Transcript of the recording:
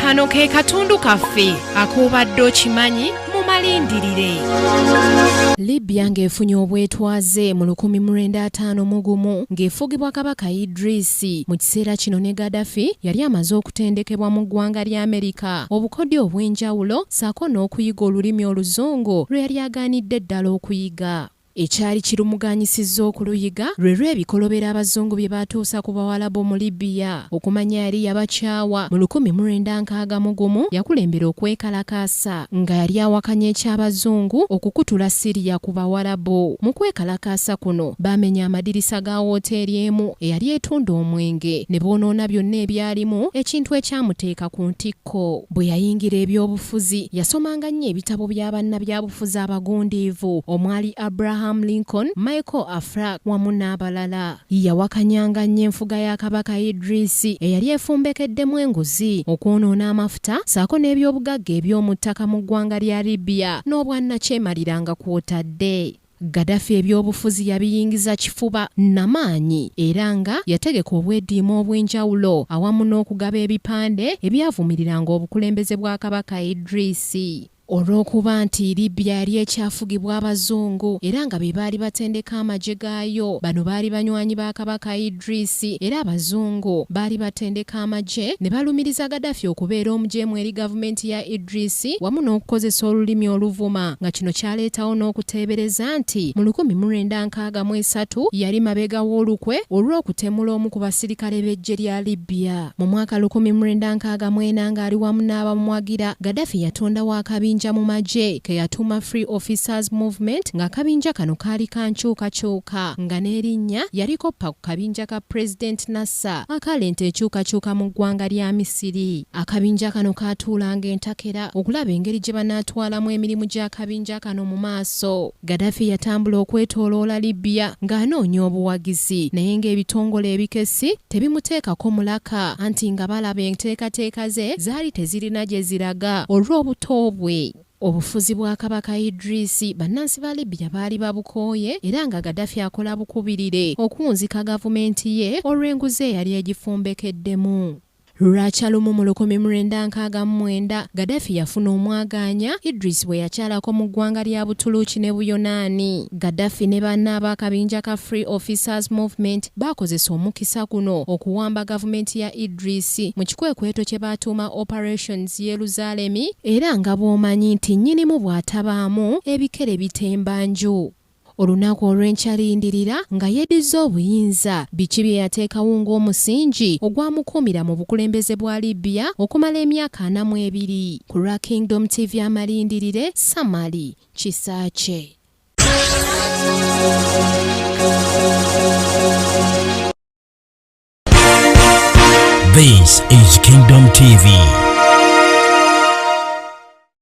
Kano ke katundu kaffe ak'Obadde Okimanyi mu malindirire. Libya ng'efunye obwetwazze mu 1951 ng'efugibwa Kabaka Idris. Mu kiseera kino ne Gadafi yali amaze okutendekebwa mu ggwanga lya Amerika obukodyo obw'enjawulo ssaako n'okuyiga olulimi oluzungu lwe yali agaanidde ddala okuyiga. Ekyali kirumuganyisizza okuluyiga lwe ebikolobera abazungu bye batuusa ku bawalabu mu Libya. Okumanya yali yabakyawa mu 1961 yakulembera okwekalakaasa nga yali awakanya eky'abazungu okukutula Siriya ku bawalabu. Mu kwekalakaasa kuno bamenya amadirisa ga wooteeri emu eyali etunda omwenge ne boonoona byonna ebyalimu ekintu ekyamuteeka ku ntikko. Bwe yayingira ebyobufuzi yasomanga nnyo ebitabo bya bannabyabufuzi abagundiivu omwali Abraham Lincoln, Michael Afra wamu n'abalala. Yawakanyanga nnyo enfuga ya Kabaka Idris eyali efumbekeddemu enguzi, okwonoona amafuta ssaako n'ebyobugagga eby'omu ttaka mu ggwanga lya Libya n'obwannakyemaliranga kw'otadde. Gadafi ebyobufuzi yabiyingiza kifuba n'amaanyi era nga yategeka obwedima obw'enjawulo awamu n'okugaba ebipande ebyavumiriranga obukulembeze bwa Kabaka Idris. Olw'okuba nti Libya yali ekyafugibwa abazungu era nga be baali batendeka amaje gaayo, bano baali banywanyi ba Kabaka Idris era abazungu baali batendeka amaje ne balumiriza Gadafi okubeera omujeemu eri gavumenti ya Idris wamu n'okukozesa olulimi oluvuma, nga kino kyaleetawo n'okuteebereza nti mu 1963 yali mabega w'olukwe olw'okutemula omu ku basirikale b'eggye lya Libya. Mu mwaka 1964 ng'ali wamu n'abamwagira, Gadafi yatondawo akabinja mu maje ke yatuuma Free Officers Movement, nga akabinja kano kaali kankyukakyuka nga n'erinnya yalikoppa ku kabinja ka President Nasser akaleeta enkyukakyuka mu ggwanga lya Misiri. Akabinja kano kaatuulanga entakera okulaba engeri gye banaatwalamu emirimu gy'akabinja kano mu maaso. Gadafi yatambula okwetooloola Libya ng'anoonya obuwagizi, naye ng'ebitongole ebikessi tebimuteekako mulaka anti nga balaba enteekateeka ze zaali tezirina gye ziraga olw'obuto bwe. Obufuzi bwa Kabaka Idris bannansi ba Libya baali babukooye era nga Gadafi akola bukubirire okuwunzika gavumenti ye olw'enguzi eyali egifumbekeddemu. Lwakyalimu mu 1969 Gadafi yafuna omwagaanya Idris bwe yakyalako mu ggwanga lya Butuluki ne Buyonaani. Gadafi ne banna ab'akabinja ka Free Officers Movement bakozesa omukisa guno okuwamba gavumenti ya Idris mu kikwekweto kye baatuuma Operations Yeruzalemi, era nga bw'omanyi nti nnyinimu bw'atabaamu ebikere bitemba nju. Olunaku olw'enkyalindirira nga yeddiza obuyinza, biki bye yateekawo ng'omusingi ogwamukuumira mu bukulembeze bwa Libya okumala emyaka 42. Ku lwa Kingdom TV amalindirire, Samali Kisaache. This is Kingdom TV.